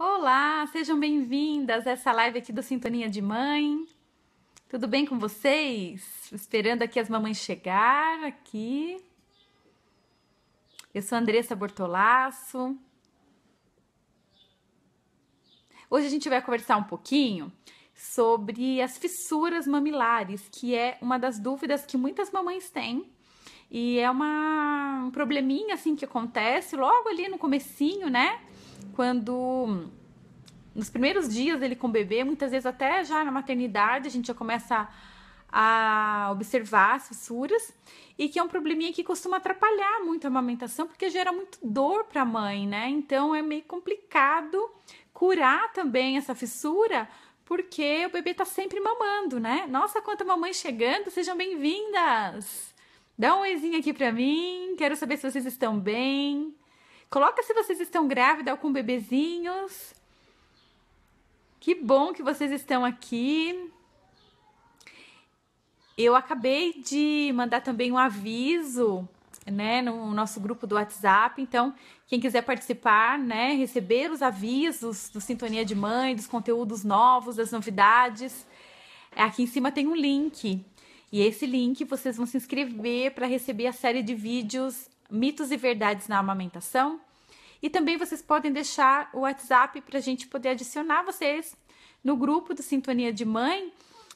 Olá, sejam bem-vindas a essa live aqui do Sintonia de Mãe. Tudo bem com vocês? Esperando aqui as mamães chegar aqui. Eu sou a Andressa Bortolasso. Hoje a gente vai conversar um pouquinho sobre as fissuras mamilares, que é uma das dúvidas que muitas mamães têm. E é um probleminha assim que acontece logo ali no comecinho, né? Quando nos primeiros dias dele com o bebê, muitas vezes até já na maternidade, a gente já começa a observar as fissuras, e que é um probleminha que costuma atrapalhar muito a amamentação, porque gera muito dor para a mãe, né? Então é meio complicado curar também essa fissura, porque o bebê tá sempre mamando, né? Nossa, quanta mamãe chegando, sejam bem-vindas! Dá um oizinho aqui para mim, quero saber se vocês estão bem. Coloca se vocês estão grávidas ou com bebezinhos. Que bom que vocês estão aqui. Eu acabei de mandar também um aviso, né, no nosso grupo do WhatsApp. Então, quem quiser participar, né, receber os avisos do Sintonia de Mãe, dos conteúdos novos, das novidades, aqui em cima tem um link. E esse link vocês vão se inscrever para receber a série de vídeos Mitos e Verdades na Amamentação. E também vocês podem deixar o WhatsApp para a gente poder adicionar vocês no grupo do Sintonia de Mãe,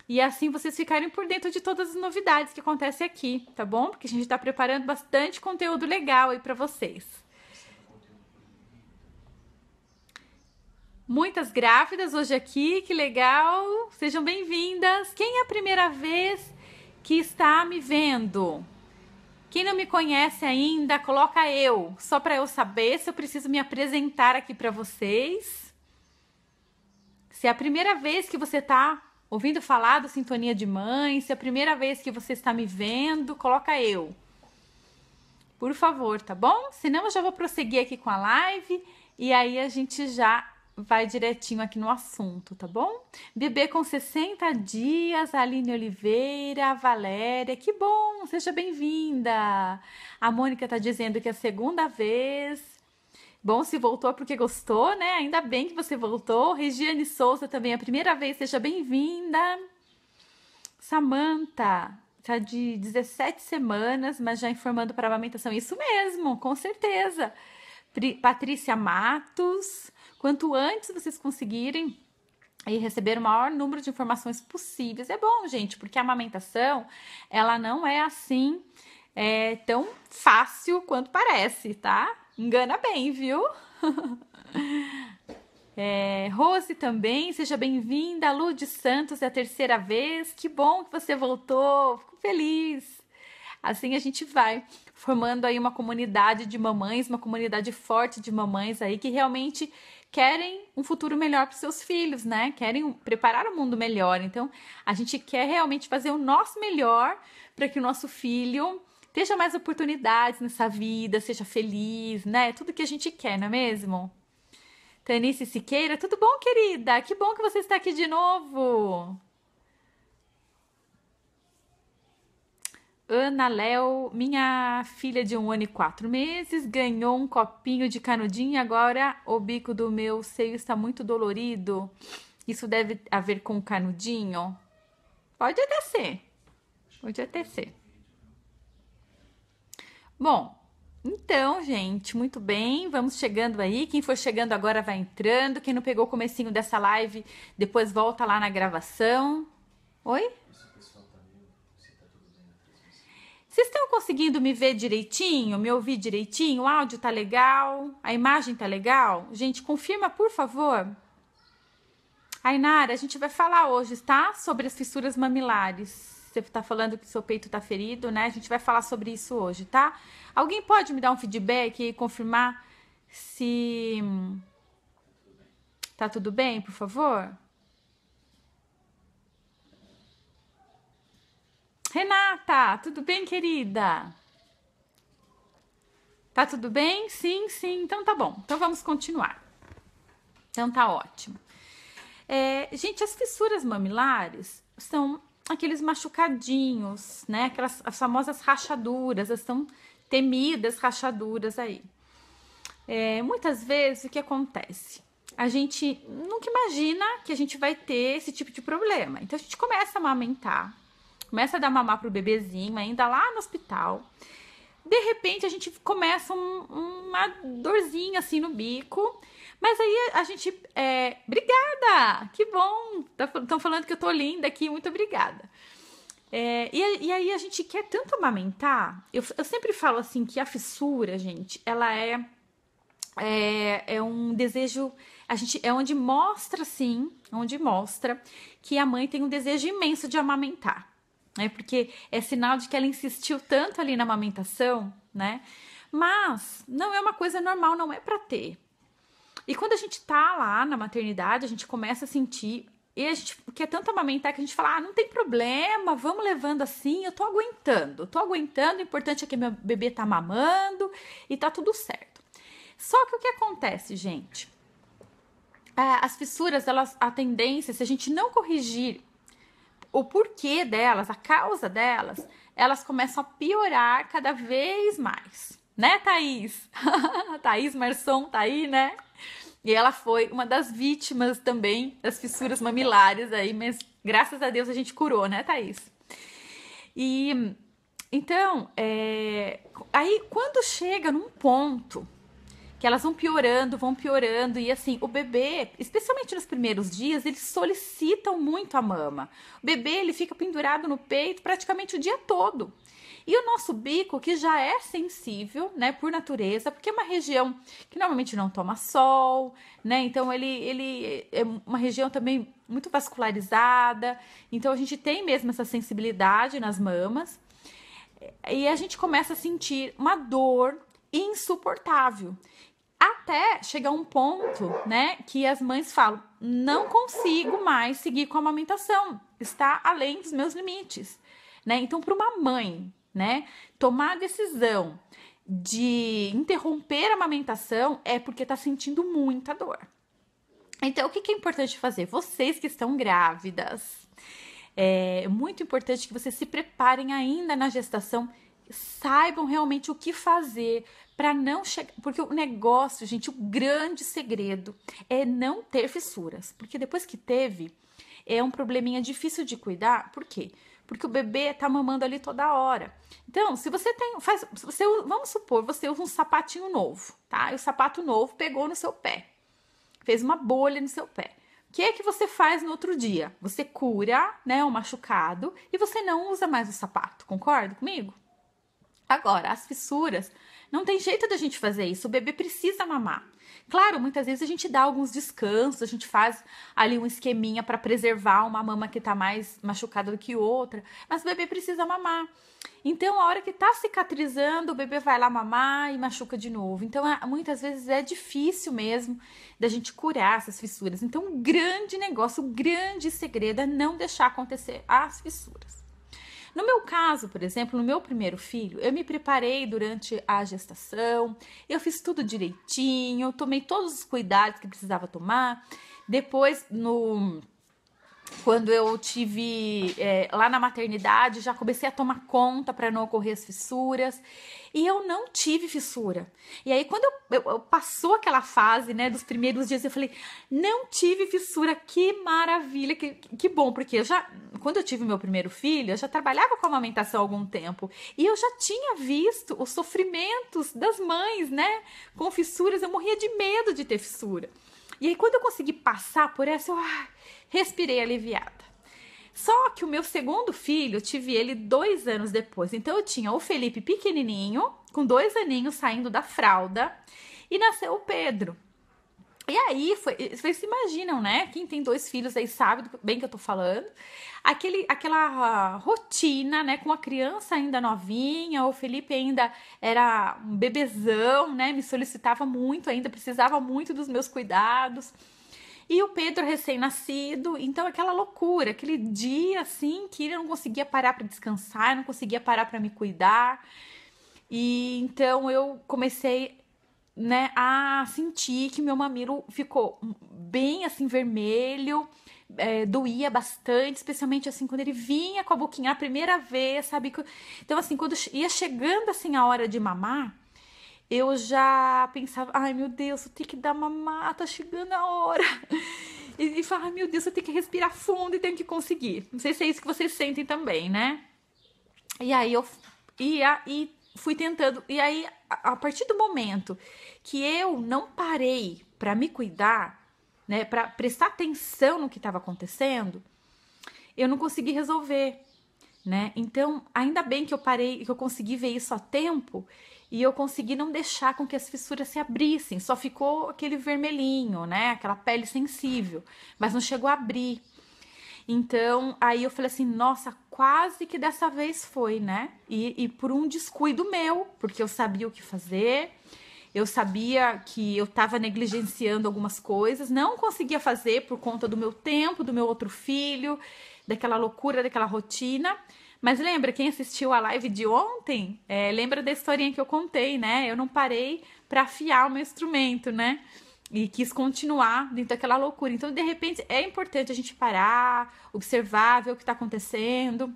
e assim vocês ficarem por dentro de todas as novidades que acontecem aqui, tá bom? Porque a gente está preparando bastante conteúdo legal aí para vocês. Muitas grávidas hoje aqui, que legal! Sejam bem-vindas! Quem é a primeira vez que está me vendo? Quem não me conhece ainda, coloca eu, só para eu saber se eu preciso me apresentar aqui para vocês. Se é a primeira vez que você está ouvindo falar do Sintonia de Mãe, se é a primeira vez que você está me vendo, coloca eu. Por favor, tá bom? Senão eu já vou prosseguir aqui com a live e aí a gente já vai direitinho aqui no assunto, tá bom? Bebê com 60 dias, a Aline Oliveira, a Valéria, que bom, seja bem-vinda. A Mônica tá dizendo que é a segunda vez. Bom, se voltou porque gostou, né? Ainda bem que você voltou. Regiane Souza também, a primeira vez, seja bem-vinda. Samanta, tá de 17 semanas, mas já informando para a amamentação. Isso mesmo, com certeza. Patrícia Matos, quanto antes vocês conseguirem e receber o maior número de informações possíveis. É bom, gente, porque a amamentação, ela não é assim tão fácil quanto parece, tá? Engana bem, viu? Rose também, seja bem-vinda. Lu de Santos, é a terceira vez. Que bom que você voltou, fico feliz. Assim a gente vai formando aí uma comunidade de mamães, uma comunidade forte de mamães aí que realmente querem um futuro melhor para os seus filhos, né? Querem preparar o mundo melhor. Então, a gente quer realmente fazer o nosso melhor para que o nosso filho tenha mais oportunidades nessa vida, seja feliz, né? Tudo que a gente quer, não é mesmo? Tanice Siqueira, tudo bom, querida? Que bom que você está aqui de novo. Ana Léo, minha filha de 1 ano e 4 meses, ganhou um copinho de canudinho e agora o bico do meu seio está muito dolorido. Isso deve haver com o canudinho? Pode até ser. Pode até ser. Bom, então, gente, muito bem, vamos chegando aí. Quem for chegando agora vai entrando. Quem não pegou o comecinho dessa live, depois volta lá na gravação. Oi? Vocês estão conseguindo me ver direitinho, me ouvir direitinho? O áudio tá legal? A imagem tá legal? Gente, confirma, por favor. Ainara, a gente vai falar hoje, tá? Sobre as fissuras mamilares. Você tá falando que seu peito tá ferido, né? A gente vai falar sobre isso hoje, tá? Alguém pode me dar um feedback e confirmar se tá tudo bem, por favor? Renata, tudo bem, querida? Tá tudo bem? Sim, sim. Então tá bom. Então vamos continuar. Então tá ótimo. Gente, as fissuras mamilares são aqueles machucadinhos, né? As famosas rachaduras, as tão temidas rachaduras aí. Muitas vezes o que acontece? a gente nunca imagina que a gente vai ter esse tipo de problema. Então a gente começa a amamentar, começa a dar mamar pro bebezinho, ainda lá no hospital. De repente a gente começa uma dorzinha assim no bico, mas aí a gente, obrigada, que bom, estão falando que eu tô linda aqui, muito obrigada. E aí a gente quer tanto amamentar, eu sempre falo assim que a fissura, gente, ela é um desejo, é onde mostra, sim, onde mostra que a mãe tem um desejo imenso de amamentar, né? Porque é sinal de que ela insistiu tanto ali na amamentação, né? Mas não é uma coisa normal, não é pra ter. E quando a gente tá lá na maternidade, a gente começa a sentir, e a gente quer tanto amamentar que a gente fala, não tem problema, vamos levando assim, eu tô aguentando, o importante é que meu bebê tá mamando e tá tudo certo. Só que o que acontece, gente? As fissuras, a tendência, se a gente não corrigir o porquê delas, a causa delas, elas começam a piorar cada vez mais. Né, Thaís? Thaís Marçom tá aí, né? E ela foi uma das vítimas também das fissuras mamilares aí, mas graças a Deus a gente curou, né, Thaís? E então, aí quando chega num ponto que elas vão piorando, e assim, o bebê, especialmente nos primeiros dias, eles solicitam muito a mama. O bebê, ele fica pendurado no peito praticamente o dia todo. E o nosso bico, que já é sensível, né, por natureza, porque é uma região que normalmente não toma sol, né, então ele é uma região também muito vascularizada, então a gente tem mesmo essa sensibilidade nas mamas, e a gente começa a sentir uma dor insuportável. Até chegar um ponto, né, que as mães falam, não consigo mais seguir com a amamentação, está além dos meus limites, né? Então, para uma mãe, né, tomar a decisão de interromper a amamentação é porque está sentindo muita dor. Então, o que é importante fazer? Vocês que estão grávidas, é muito importante que vocês se preparem ainda na gestação, saibam realmente o que fazer para não chegar, porque o negócio, gente, o grande segredo é não ter fissuras, porque depois que teve, é um probleminha difícil de cuidar. Por quê? Porque o bebê tá mamando ali toda hora. Então, se você vamos supor, você usa um sapatinho novo, tá? E o sapato novo pegou no seu pé, fez uma bolha no seu pé. O que é que você faz no outro dia? Você cura, né, o machucado e você não usa mais o sapato, concorda comigo? Agora, as fissuras, não tem jeito da gente fazer isso, o bebê precisa mamar. Claro, muitas vezes a gente dá alguns descansos, a gente faz ali um esqueminha para preservar uma mama que tá mais machucada do que outra, mas o bebê precisa mamar. Então, a hora que tá cicatrizando, o bebê vai lá mamar e machuca de novo. Então, muitas vezes é difícil mesmo da gente curar essas fissuras. Então, o grande negócio, o grande segredo é não deixar acontecer as fissuras. No meu caso, por exemplo, no meu primeiro filho, eu me preparei durante a gestação, eu fiz tudo direitinho, tomei todos os cuidados que precisava tomar. Depois, quando eu tive lá na maternidade, já comecei a tomar conta para não ocorrer as fissuras. E eu não tive fissura. E aí, quando eu passou aquela fase, né, dos primeiros dias, eu falei, não tive fissura, que maravilha, que bom, porque quando eu tive meu primeiro filho, eu já trabalhava com amamentação há algum tempo, e eu já tinha visto os sofrimentos das mães, né, com fissuras, eu morria de medo de ter fissura. E aí, quando eu consegui passar por essa, eu respirei aliviada. Só que o meu segundo filho, eu tive ele 2 anos depois. Então, eu tinha o Felipe pequenininho, com 2 aninhos, saindo da fralda, e nasceu o Pedro. E aí, vocês se imaginam, né? Quem tem 2 filhos aí sabe bem que eu tô falando. Aquela rotina, né? Com a criança ainda novinha, o Felipe ainda era um bebezão, né? Me solicitava muito ainda, precisava muito dos meus cuidados. E o Pedro recém-nascido, então aquela loucura, aquele dia assim que eu não conseguia parar para descansar, não conseguia parar para me cuidar. E então eu comecei, né, a sentir que meu mamilo ficou bem assim vermelho, doía bastante, especialmente assim quando ele vinha com a boquinha a primeira vez, sabe? Então assim, quando ia chegando assim a hora de mamar, eu já pensava, ai meu Deus, eu tenho que dar mamar, tá chegando a hora. E fala, ai meu Deus, eu tenho que respirar fundo e tenho que conseguir. Não sei se é isso que vocês sentem também, né? E aí eu e fui tentando. E aí, a partir do momento que eu não parei para me cuidar, né, para prestar atenção no que estava acontecendo, eu não consegui resolver, né? Então, ainda bem que eu parei, que eu consegui ver isso a tempo e eu consegui não deixar com que as fissuras se abrissem. Só ficou aquele vermelhinho, né? Aquela pele sensível, mas não chegou a abrir. Então, aí eu falei assim, nossa, quase que dessa vez foi, né? E por um descuido meu, porque eu sabia o que fazer, eu sabia que eu tava negligenciando algumas coisas, não conseguia fazer por conta do meu tempo, do meu outro filho, daquela loucura, daquela rotina. Mas lembra, quem assistiu a live de ontem, lembra da historinha que eu contei, né? Eu não parei para afiar o meu instrumento, né? E quis continuar dentro daquela loucura. Então, de repente, é importante a gente parar, observar, ver o que está acontecendo,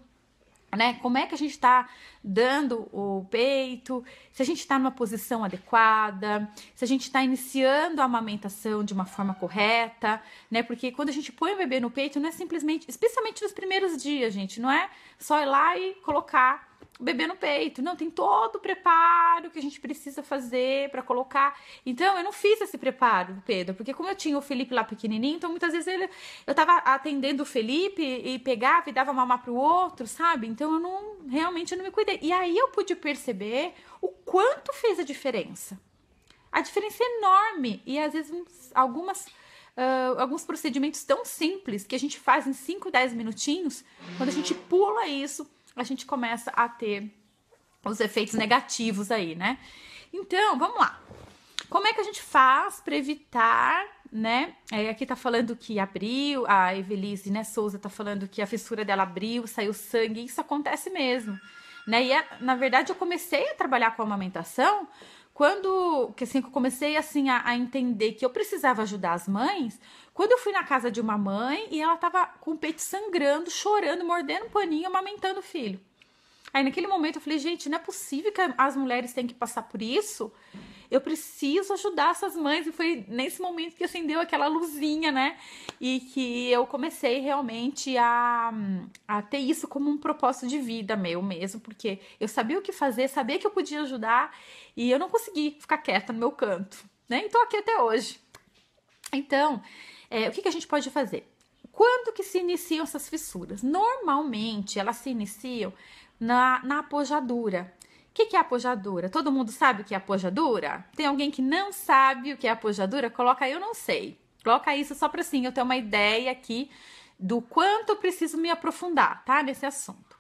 né? Como é que a gente está dando o peito, se a gente está numa posição adequada, se a gente está iniciando a amamentação de uma forma correta, né? Porque quando a gente põe o bebê no peito, não é simplesmente, especialmente nos primeiros dias, gente, não é só ir lá e colocar o bebê no peito. Não, tem todo o preparo que a gente precisa fazer para colocar. Então, eu não fiz esse preparo, Pedro, porque como eu tinha o Felipe lá pequenininho, então muitas vezes eu tava atendendo o Felipe e pegava e dava mamar pro outro, sabe? Então, realmente eu não me cuidei. E aí eu pude perceber o quanto fez a diferença. A diferença é enorme. E às vezes alguns procedimentos tão simples que a gente faz em 5, 10 minutinhos, quando a gente pula isso, a gente começa a ter os efeitos negativos aí, né? Então, vamos lá. Como é que a gente faz para evitar, né? Aqui tá falando que abriu, a Evelise, né, Souza tá falando que a fissura dela abriu, saiu sangue, isso acontece mesmo, né? E na verdade eu comecei a trabalhar com a amamentação quando que eu comecei assim a entender que eu precisava ajudar as mães, quando eu fui na casa de uma mãe e ela tava com o peito sangrando, chorando, mordendo um paninho, amamentando o filho. Aí naquele momento eu falei, gente, não é possível que as mulheres tenham que passar por isso. Eu preciso ajudar essas mães. E foi nesse momento que acendeu aquela luzinha, né? E que eu comecei realmente a ter isso como um propósito de vida meu mesmo, porque eu sabia o que fazer, sabia que eu podia ajudar e eu não consegui ficar quieta no meu canto, né? E tô aqui até hoje. Então, o que a gente pode fazer? Quando que se iniciam essas fissuras? Normalmente, elas se iniciam na apojadura. O que é apojadura? Todo mundo sabe o que é apojadura? Tem alguém que não sabe o que é apojadura? Coloca aí, eu não sei. Coloca isso só para assim, eu ter uma ideia aqui do quanto eu preciso me aprofundar, tá? Nesse assunto.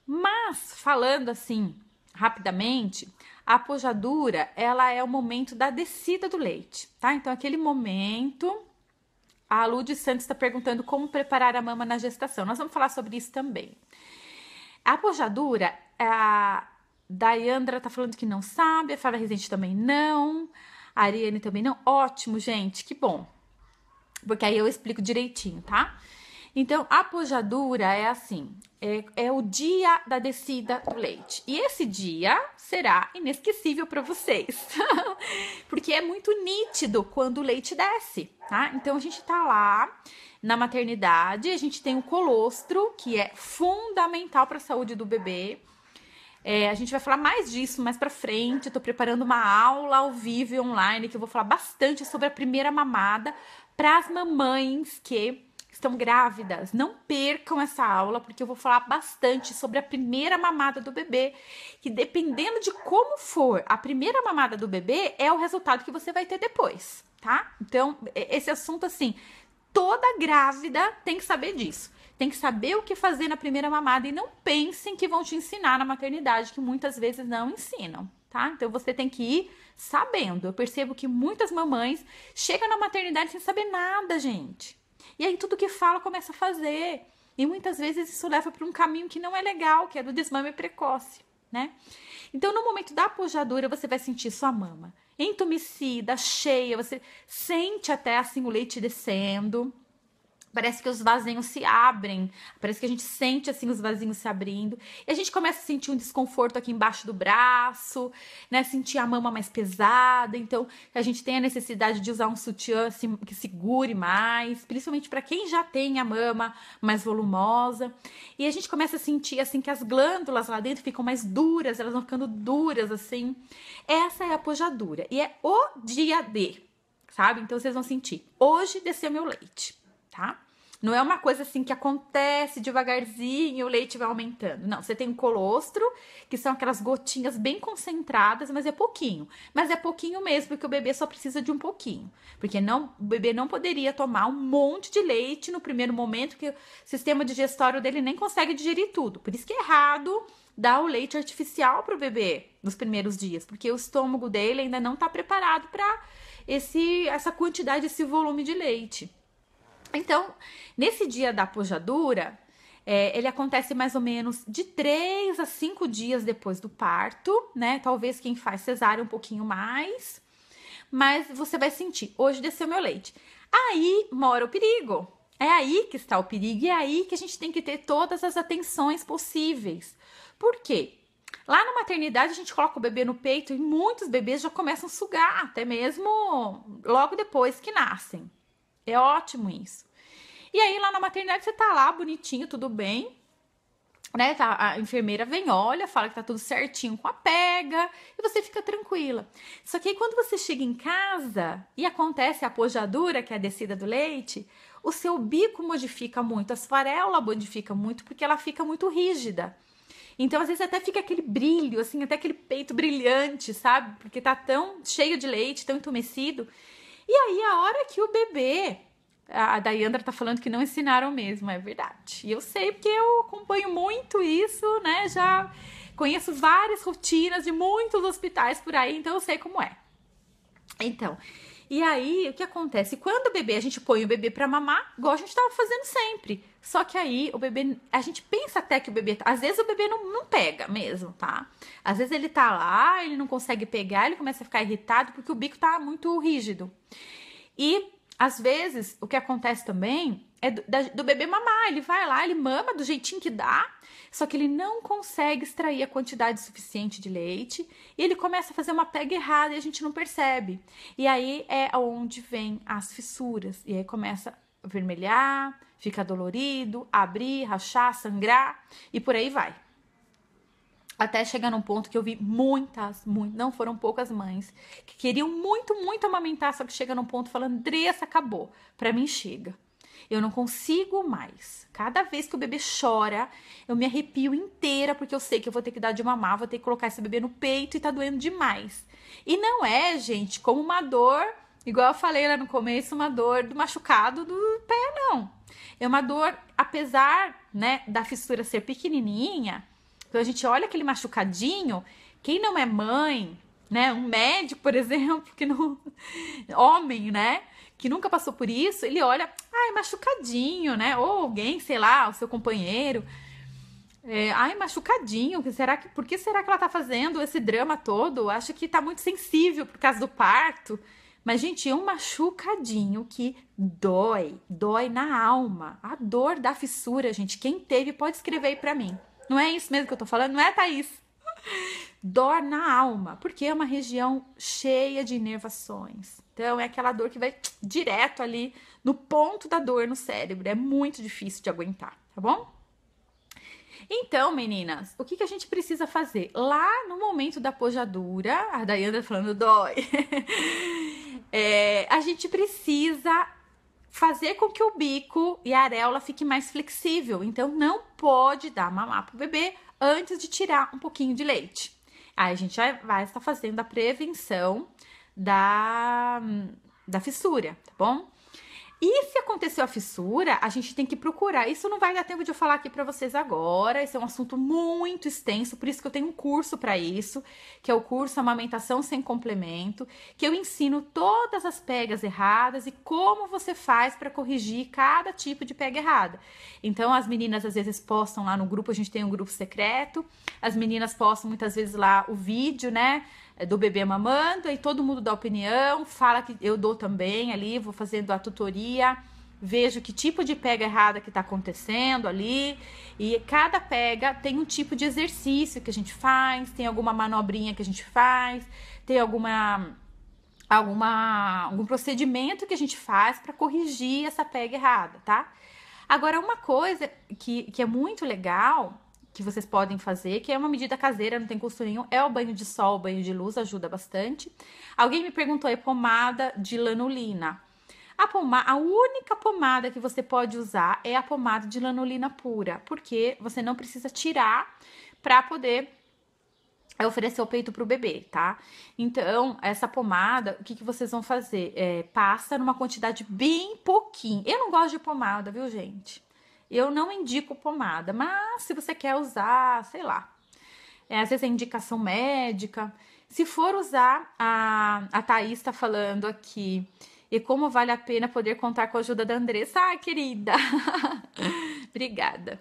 Mas, falando assim, rapidamente, a apojadura, ela é o momento da descida do leite, tá? Então, aquele momento... A Lud Santos está perguntando como preparar a mama na gestação. Nós vamos falar sobre isso também. A apojadura, a Dayandra tá falando que não sabe, a Flávia Rezende também não, a Ariane também não. Ótimo, gente, que bom. Porque aí eu explico direitinho, tá? Então, a apojadura é assim, é o dia da descida do leite. E esse dia será inesquecível para vocês, porque é muito nítido quando o leite desce, tá? Então, a gente tá lá na maternidade, a gente tem o colostro, que é fundamental para a saúde do bebê. A gente vai falar mais disso mais pra frente. Eu tô preparando uma aula ao vivo e online que eu vou falar bastante sobre a primeira mamada para as mamães que estão grávidas. Não percam essa aula, porque eu vou falar bastante sobre a primeira mamada do bebê, que dependendo de como for a primeira mamada do bebê, é o resultado que você vai ter depois, tá? Então, esse assunto, assim, toda grávida tem que saber disso. Tem que saber o que fazer na primeira mamada e não pensem que vão te ensinar na maternidade, que muitas vezes não ensinam, tá? Então, você tem que ir sabendo. Eu percebo que muitas mamães chegam na maternidade sem saber nada, gente. E aí, tudo que fala começa a fazer. E muitas vezes isso leva para um caminho que não é legal, que é do desmame precoce, né? Então, no momento da apojadura, você vai sentir sua mama entumecida, cheia, você sente até assim o leite descendo. Parece que os vasinhos se abrem, parece que a gente sente assim os vasinhos se abrindo. E a gente começa a sentir um desconforto aqui embaixo do braço, né? Sentir a mama mais pesada. Então, a gente tem a necessidade de usar um sutiã assim, que segure mais, principalmente para quem já tem a mama mais volumosa. E a gente começa a sentir assim que as glândulas lá dentro ficam mais duras, elas vão ficando duras assim. Essa é a pojadura e é o dia D, sabe? Então, vocês vão sentir, hoje desceu meu leite, tá? Não é uma coisa assim que acontece devagarzinho, o leite vai aumentando. Não, você tem um colostro, que são aquelas gotinhas bem concentradas, mas é pouquinho. Mas é pouquinho mesmo, porque o bebê só precisa de um pouquinho. Porque não, o bebê não poderia tomar um monte de leite no primeiro momento, porque o sistema digestório dele nem consegue digerir tudo. Por isso que é errado dar o leite artificial para o bebê nos primeiros dias, porque o estômago dele ainda não está preparado para essa quantidade, esse volume de leite. Então, nesse dia da pojadura, ele acontece mais ou menos de 3 a 5 dias depois do parto, né? Talvez quem faz cesárea um pouquinho mais, mas você vai sentir, hoje desceu meu leite. Aí mora o perigo, é aí que está o perigo e é aí que a gente tem que ter todas as atenções possíveis. Por quê? Lá na maternidade a gente coloca o bebê no peito e muitos bebês já começam a sugar, até mesmo logo depois que nascem. É ótimo isso. E aí, lá na maternidade, você tá lá, bonitinho, tudo bem, né? A enfermeira vem, olha, fala que tá tudo certinho com a pega, e você fica tranquila. Só que aí, quando você chega em casa e acontece a pojadura, que é a descida do leite, o seu bico modifica muito, a sua areola modifica muito, porque ela fica muito rígida. Então, às vezes, até fica aquele brilho, assim, até aquele peito brilhante, sabe? Porque tá tão cheio de leite, tão entumecido. E aí, a hora que o bebê... A Dayandra tá falando que não ensinaram mesmo, é verdade. E eu sei porque eu acompanho muito isso, né? Já conheço várias rotinas de muitos hospitais por aí, então eu sei como é. Então, e aí, o que acontece? Quando o bebê, a gente põe o bebê pra mamar, igual a gente tava fazendo sempre. Só que aí, o bebê, a gente pensa até que o bebê, às vezes o bebê não pega mesmo, tá? Às vezes ele tá lá, ele não consegue pegar, ele começa a ficar irritado porque o bico tá muito rígido. E, às vezes, o que acontece também é do bebê mamar. Ele vai lá, ele mama do jeitinho que dá, só que ele não consegue extrair a quantidade suficiente de leite e ele começa a fazer uma pega errada e a gente não percebe. E aí é onde vem as fissuras. E aí começa a vermelhar, fica dolorido, abrir, rachar, sangrar e por aí vai. Até chegar num ponto que eu vi muitas, não foram poucas mães, que queriam muito, muito amamentar, só que chega num ponto falando, Andressa, acabou, pra mim chega. Eu não consigo mais. Cada vez que o bebê chora, eu me arrepio inteira, porque eu sei que eu vou ter que dar de mamar, vou ter que colocar esse bebê no peito e tá doendo demais. E não é, gente, como uma dor, igual eu falei lá no começo, uma dor do machucado do pé, não. É uma dor, apesar, né, da fissura ser pequenininha. Então, a gente olha aquele machucadinho, quem não é mãe, né, um médico, por exemplo, que não... homem, né, que nunca passou por isso, ele olha, ai, machucadinho, né, ou alguém, sei lá, o seu companheiro, ai, machucadinho, por que será que ela tá fazendo esse drama todo? Acha que tá muito sensível por causa do parto. Mas, gente, é um machucadinho que dói na alma. A dor da fissura, gente, quem teve pode escrever aí pra mim. Não é isso mesmo que eu tô falando? Não é, Thaís? Dor na alma, porque é uma região cheia de inervações. Então, é aquela dor que vai direto ali no ponto da dor no cérebro. É muito difícil de aguentar, tá bom? Então, meninas, o que a gente precisa fazer? Lá no momento da pojadura, a Dayandra falando dói, a gente precisa fazer com que o bico e a areola fique mais flexível. Então, não pode dar mamar pro bebê antes de tirar um pouquinho de leite. Aí, a gente já vai estar fazendo a prevenção da fissura, tá bom? E se aconteceu a fissura, a gente tem que procurar. Isso não vai dar tempo de eu falar aqui pra vocês agora. Esse é um assunto muito extenso, por isso que eu tenho um curso pra isso, que é o curso Amamentação Sem Complemento, que eu ensino todas as pegas erradas e como você faz pra corrigir cada tipo de pega errada. Então, as meninas às vezes postam lá no grupo, a gente tem um grupo secreto, as meninas postam muitas vezes lá o vídeo, né, do bebê mamando, aí todo mundo dá opinião, fala que eu dou também ali, vou fazendo a tutoria vejo que tipo de pega errada que tá acontecendo ali, e cada pega tem um tipo de exercício que a gente faz, tem alguma manobrinha que a gente faz, tem algum procedimento que a gente faz para corrigir essa pega errada, tá? Agora, uma coisa que é muito legal, que vocês podem fazer, que é uma medida caseira, não tem custo nenhum, é o banho de sol, o banho de luz, ajuda bastante. Alguém me perguntou aí, pomada de lanolina. A única pomada que você pode usar é a pomada de lanolina pura, porque você não precisa tirar para poder oferecer o peito pro bebê, tá? Então, essa pomada, o que vocês vão fazer? Passa numa quantidade bem pouquinho. Eu não gosto de pomada, viu, gente? Eu não indico pomada, mas se você quer usar, sei lá, às vezes é indicação médica. Se for usar, a Thaís tá falando aqui, e como vale a pena poder contar com a ajuda da Andressa. Ai, querida! Obrigada.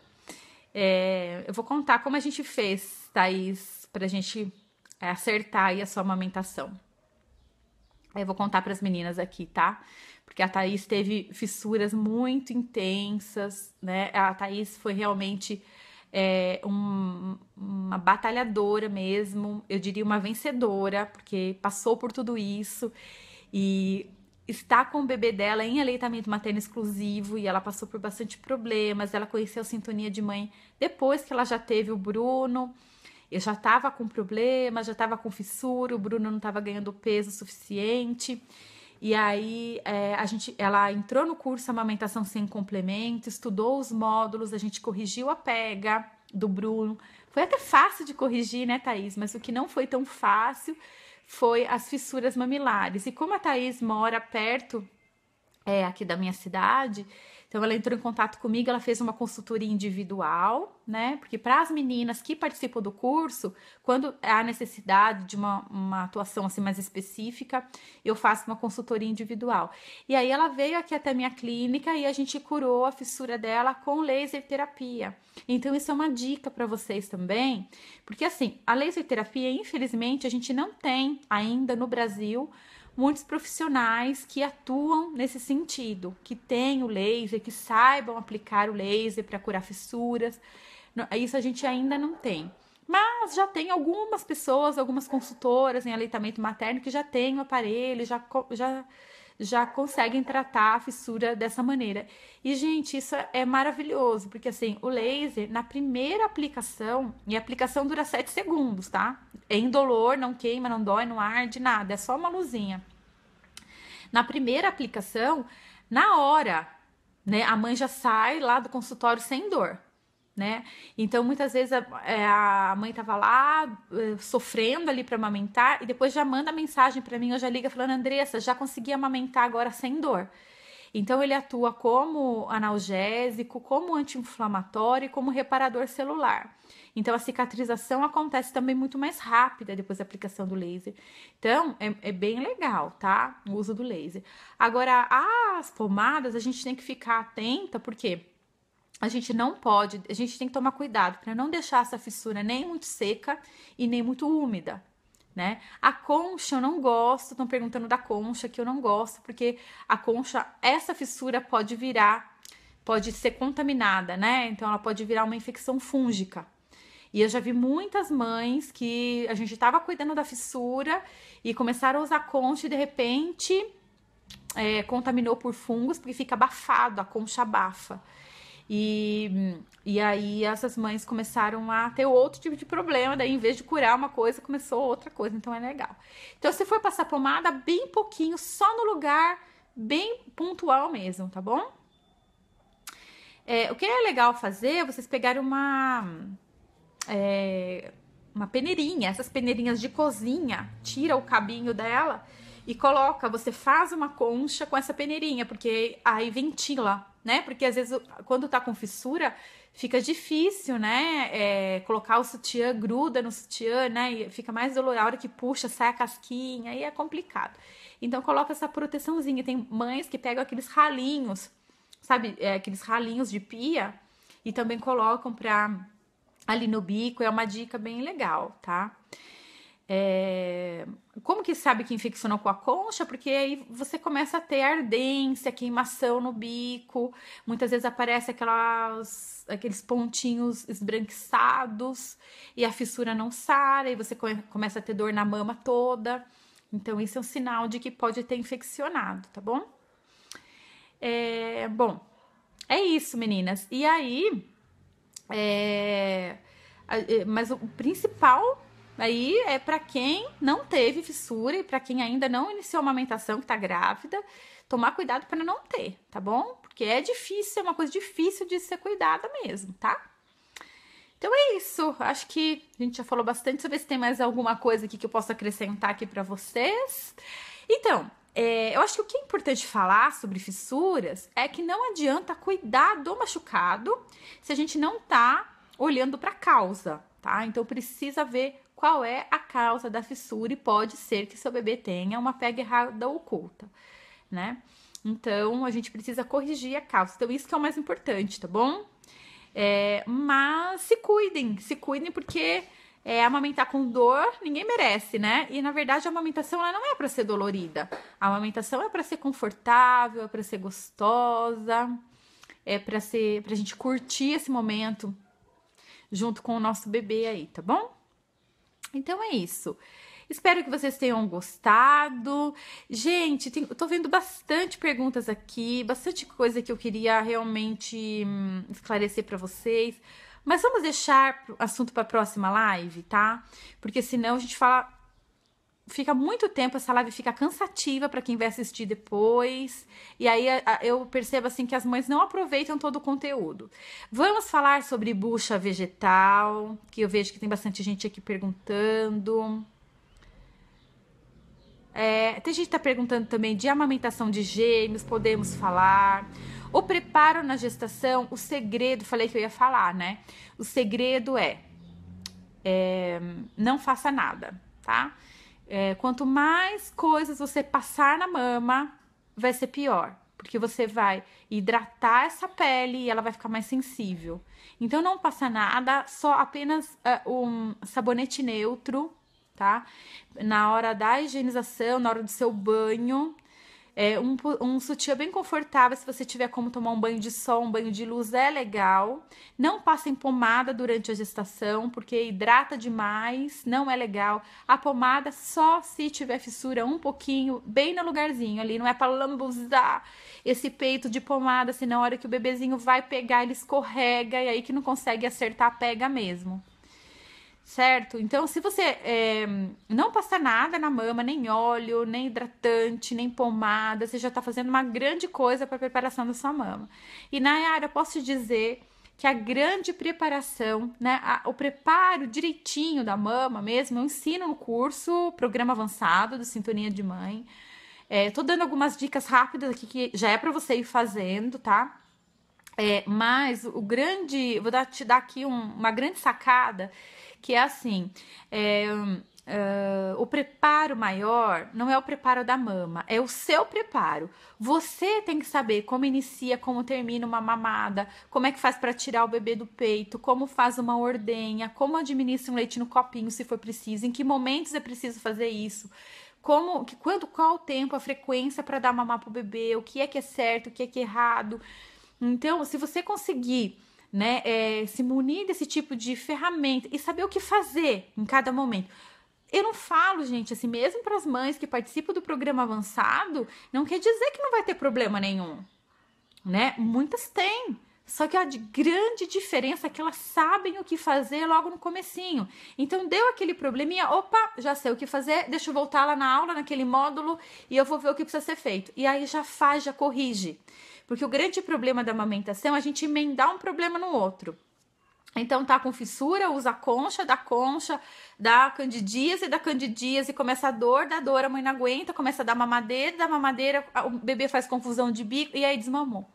Eu vou contar como a gente fez, Thaís, pra gente acertar aí a sua amamentação. Eu vou contar para as meninas aqui, tá? Porque a Thaís teve fissuras muito intensas, né? A Thaís foi realmente uma batalhadora mesmo, eu diria uma vencedora, porque passou por tudo isso e está com o bebê dela em aleitamento materno exclusivo e ela passou por bastante problemas. Ela conheceu a sintonia de mãe depois que ela já teve o Bruno. Eu já estava com problema, já estava com fissura, o Bruno não estava ganhando peso suficiente. E aí ela entrou no curso Amamentação Sem Complemento, estudou os módulos, a gente corrigiu a pega do Bruno. Foi até fácil de corrigir, né, Thaís? Mas o que não foi tão fácil foi as fissuras mamilares. E como a Thaís mora perto aqui da minha cidade, então ela entrou em contato comigo, ela fez uma consultoria individual, né? Porque para as meninas que participam do curso, quando há necessidade de uma atuação assim mais específica, eu faço uma consultoria individual. E aí ela veio aqui até a minha clínica e a gente curou a fissura dela com laser terapia. Então isso é uma dica para vocês também, porque assim, a laser terapia, infelizmente, a gente não tem ainda no Brasil muitos profissionais que atuam nesse sentido, que têm o laser, que saibam aplicar o laser para curar fissuras. Isso a gente ainda não tem. Mas já tem algumas pessoas, algumas consultoras em aleitamento materno que já têm o aparelho, já conseguem tratar a fissura dessa maneira. E, gente, isso é maravilhoso, porque assim, o laser, na primeira aplicação, e a aplicação dura 7 segundos, tá? É indolor, não queima, não dói, não arde, nada, é só uma luzinha. Na primeira aplicação, na hora, né, a mãe já sai lá do consultório sem dor, né? Então, muitas vezes a mãe tava lá sofrendo ali para amamentar e depois já manda mensagem para mim, ou já liga falando: Andressa, já consegui amamentar agora sem dor. Então, ele atua como analgésico, como anti-inflamatório e como reparador celular. Então, a cicatrização acontece também muito mais rápida depois da aplicação do laser. Então, é bem legal, tá? O uso do laser. Agora, as pomadas, a gente tem que ficar atenta, porque a gente tem que tomar cuidado para não deixar essa fissura nem muito seca e nem muito úmida, né? A concha eu não gosto, estão perguntando da concha, que eu não gosto, porque a concha, essa fissura pode ser contaminada, né? Então ela pode virar uma infecção fúngica. E eu já vi muitas mães que a gente estava cuidando da fissura e começaram a usar concha e de repente contaminou por fungos, porque fica abafado, a concha abafa. E aí essas mães começaram a ter outro tipo de problema, daí em vez de curar uma coisa, começou outra coisa, então é legal. Então se for passar pomada, bem pouquinho, só no lugar bem pontual mesmo, tá bom? O que é legal fazer é vocês pegarem uma peneirinha, essas peneirinhas de cozinha, tira o cabinho dela e coloca, você faz uma concha com essa peneirinha, porque aí ventila, né? Porque às vezes quando tá com fissura, fica difícil, né? Colocar o sutiã, gruda no sutiã, né? E fica mais doloroso, a hora que puxa, sai a casquinha, aí é complicado. Então coloca essa proteçãozinha. Tem mães que pegam aqueles ralinhos, sabe? Aqueles ralinhos de pia e também colocam ali no bico, é uma dica bem legal, tá? Como que sabe que infeccionou com a concha? Porque aí você começa a ter ardência, queimação no bico, muitas vezes aparece aqueles pontinhos esbranquiçados e a fissura não sara e você começa a ter dor na mama toda. Então, isso é um sinal de que pode ter infeccionado, tá bom? Bom, é isso, meninas. E aí, mas o principal aí é para quem não teve fissura e para quem ainda não iniciou a amamentação, que tá grávida, tomar cuidado para não ter, tá bom? Porque é difícil, é uma coisa difícil de ser cuidada mesmo, tá? Então é isso. Acho que a gente já falou bastante. Deixa eu ver se tem mais alguma coisa aqui que eu possa acrescentar aqui para vocês. Então, eu acho que o que é importante falar sobre fissuras é que não adianta cuidar do machucado se a gente não tá olhando para a causa, tá? Então precisa ver qual é a causa da fissura e pode ser que seu bebê tenha uma pega errada oculta, né? Então a gente precisa corrigir a causa. Então isso que é o mais importante, tá bom? Mas se cuidem porque amamentar com dor ninguém merece, né? E na verdade a amamentação ela não é para ser dolorida. A amamentação é para ser confortável, é para ser gostosa, é para a gente curtir esse momento junto com o nosso bebê aí, tá bom? Então é isso. Espero que vocês tenham gostado. Gente, eu tô vendo bastante perguntas aqui, bastante coisa que eu queria realmente esclarecer para vocês. Mas vamos deixar o assunto para a próxima live, tá? Porque senão a gente fica muito tempo, essa live fica cansativa para quem vai assistir depois. E aí eu percebo assim que as mães não aproveitam todo o conteúdo. Vamos falar sobre bucha vegetal, que eu vejo que tem bastante gente aqui perguntando. Tem gente que tá perguntando também de amamentação de gêmeos, podemos falar. O preparo na gestação, o segredo, falei que eu ia falar, né? O segredo não faça nada, tá? Quanto mais coisas você passar na mama, vai ser pior. Porque você vai hidratar essa pele e ela vai ficar mais sensível. Então, não passa nada, só apenas um sabonete neutro, tá? Na hora da higienização, na hora do seu banho, um sutiã bem confortável, se você tiver como tomar um banho de sol, um banho de luz, é legal. Não passem pomada durante a gestação, porque hidrata demais, não é legal. A pomada só se tiver fissura um pouquinho, bem no lugarzinho ali, não é para lambuzar esse peito de pomada, senão na hora que o bebezinho vai pegar, ele escorrega e aí que não consegue acertar, pega mesmo. Certo? Então, se você não passar nada na mama, nem óleo, nem hidratante, nem pomada, você já tá fazendo uma grande coisa para a preparação da sua mama. E, Nayara, eu posso te dizer que a grande preparação, né, o preparo direitinho da mama mesmo, eu ensino no curso, programa avançado do Sintonia de Mãe. Tô dando algumas dicas rápidas aqui que já é para você ir fazendo, tá? Mas vou te dar aqui uma grande sacada, que é assim, o preparo maior não é o preparo da mama, é o seu preparo. Você tem que saber como inicia, como termina uma mamada, como é que faz para tirar o bebê do peito, como faz uma ordenha, como administra um leite no copinho se for preciso, em que momentos é preciso fazer isso. Qual o tempo, a frequência para dar mamar pro bebê, o que é certo, o que é errado. Então, se você conseguir, né, se munir desse tipo de ferramenta e saber o que fazer em cada momento. Eu não falo, gente, assim, mesmo para as mães que participam do programa avançado, não quer dizer que não vai ter problema nenhum, né? Muitas têm. Só que a grande diferença é que elas sabem o que fazer logo no comecinho. Então, deu aquele probleminha, opa, já sei o que fazer, deixa eu voltar lá na aula, naquele módulo, e eu vou ver o que precisa ser feito. E aí já faz, já corrige. Porque o grande problema da amamentação é a gente emendar um problema no outro. Então, tá com fissura, usa a concha, dá candidíase, da candidíase, começa a dor, a mãe não aguenta, começa a dar mamadeira, da mamadeira, o bebê faz confusão de bico e aí desmamou.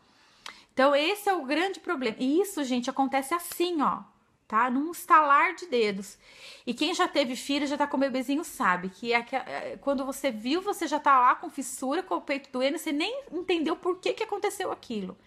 Então, esse é o grande problema. E isso, gente, acontece assim, ó, tá? Num estalar de dedos. E quem já teve filho, já tá com o bebezinho, sabe que quando você viu, você já tá lá com fissura, com o peito doendo, você nem entendeu por que aconteceu aquilo.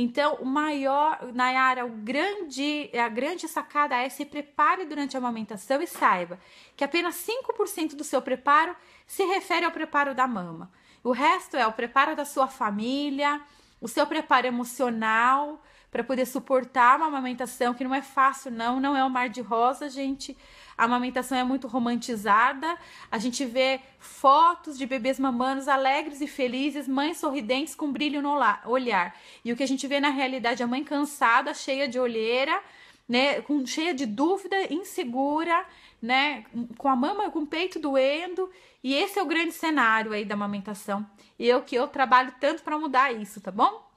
Então, o maior, Nayara, a grande sacada é se prepare durante a amamentação e saiba que apenas 5% do seu preparo se refere ao preparo da mama. O resto é o preparo da sua família, o seu preparo emocional para poder suportar uma amamentação que não é fácil, não é um mar de rosa, gente. A amamentação é muito romantizada. A gente vê fotos de bebês mamando alegres e felizes, mães sorridentes com brilho no olhar. E o que a gente vê na realidade é a mãe cansada, cheia de olheira, né, cheia de dúvida, insegura, né, com a mama, com o peito doendo. E esse é o grande cenário aí da amamentação. E eu trabalho tanto para mudar isso, tá bom?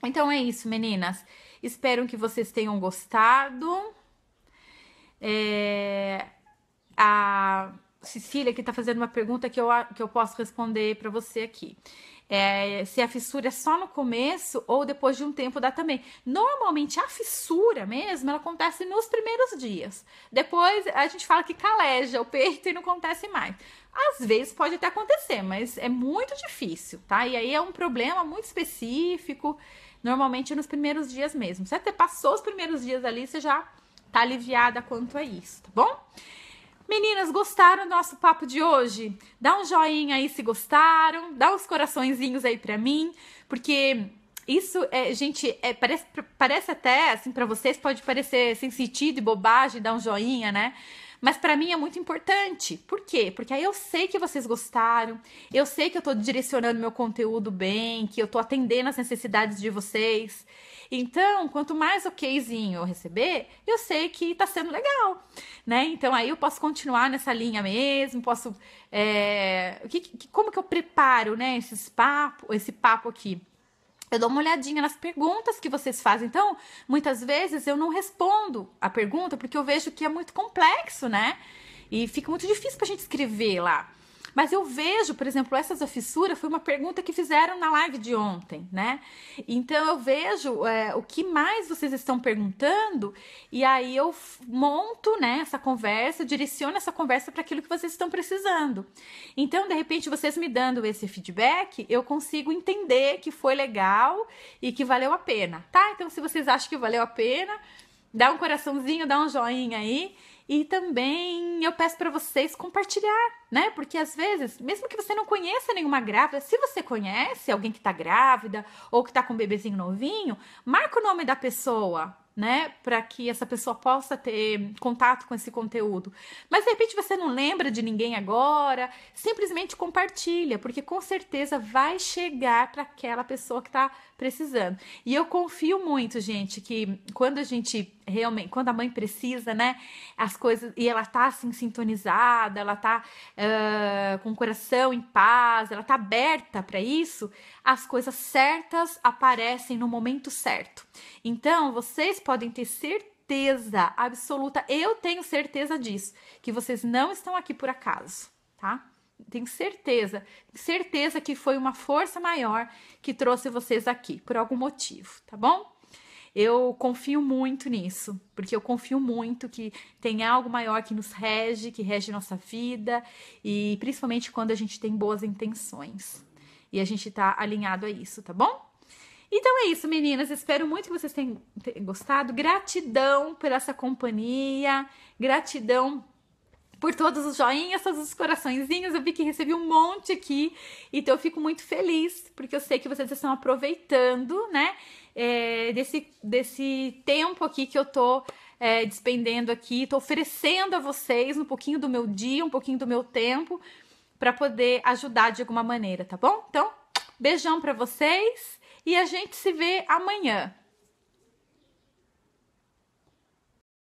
Então é isso, meninas. Espero que vocês tenham gostado. A Cecília que tá fazendo uma pergunta que eu posso responder para você aqui. Se a fissura é só no começo ou depois de um tempo dá também. Normalmente a fissura mesmo, ela acontece nos primeiros dias. Depois a gente fala que caleja o peito e não acontece mais. Às vezes pode até acontecer, mas é muito difícil, tá? E aí é um problema muito específico, normalmente nos primeiros dias mesmo. Se você passou os primeiros dias ali, você já tá aliviada quanto a isso, tá bom? Meninas, gostaram do nosso papo de hoje? Dá um joinha aí se gostaram, dá uns coraçõezinhos aí pra mim, porque isso, gente, parece até, assim, pra vocês pode parecer sem sentido e bobagem, dar um joinha, né? Mas pra mim é muito importante. Por quê? Porque aí eu sei que vocês gostaram, eu sei que eu tô direcionando meu conteúdo bem, que eu tô atendendo as necessidades de vocês. Então, quanto mais okzinho eu receber, eu sei que tá sendo legal, né? Então, aí eu posso continuar nessa linha mesmo, posso... como que eu preparo, né, esse papo aqui? Eu dou uma olhadinha nas perguntas que vocês fazem. Então, muitas vezes eu não respondo a pergunta porque eu vejo que é muito complexo, né? E fica muito difícil pra gente escrever lá. Mas eu vejo, por exemplo, essa fissura foi uma pergunta que fizeram na live de ontem, né? Então eu vejo o que mais vocês estão perguntando e aí eu monto, né, essa conversa, direciono essa conversa para aquilo que vocês estão precisando. Então, de repente, vocês me dando esse feedback, eu consigo entender que foi legal e que valeu a pena, tá? Então, se vocês acham que valeu a pena, dá um coraçãozinho, dá um joinha aí. E também eu peço para vocês compartilhar, né? Porque às vezes, mesmo que você não conheça nenhuma grávida, se você conhece alguém que tá grávida ou que tá com um bebezinho novinho, marca o nome da pessoa, né? Para que essa pessoa possa ter contato com esse conteúdo. Mas de repente você não lembra de ninguém agora, simplesmente compartilha, porque com certeza vai chegar para aquela pessoa que tá precisando. E eu confio muito, gente, que quando a gente realmente, quando a mãe precisa, né, as coisas, e ela tá assim sintonizada, ela tá com o coração em paz, ela tá aberta para isso, as coisas certas aparecem no momento certo. Então, vocês podem ter certeza absoluta, eu tenho certeza disso, que vocês não estão aqui por acaso, tá? Tenho certeza que foi uma força maior que trouxe vocês aqui, por algum motivo, tá bom? Eu confio muito nisso, porque eu confio muito que tem algo maior que nos rege, que rege nossa vida, e principalmente quando a gente tem boas intenções. E a gente tá alinhado a isso, tá bom? Então é isso, meninas. Espero muito que vocês tenham gostado. Gratidão por essa companhia, gratidão por todos os joinhas, todos os coraçõezinhos. Eu vi que recebi um monte aqui, então eu fico muito feliz, porque eu sei que vocês estão aproveitando, né, desse tempo aqui que eu tô despendendo aqui, tô oferecendo a vocês um pouquinho do meu dia, um pouquinho do meu tempo, para poder ajudar de alguma maneira, tá bom? Então, beijão para vocês e a gente se vê amanhã.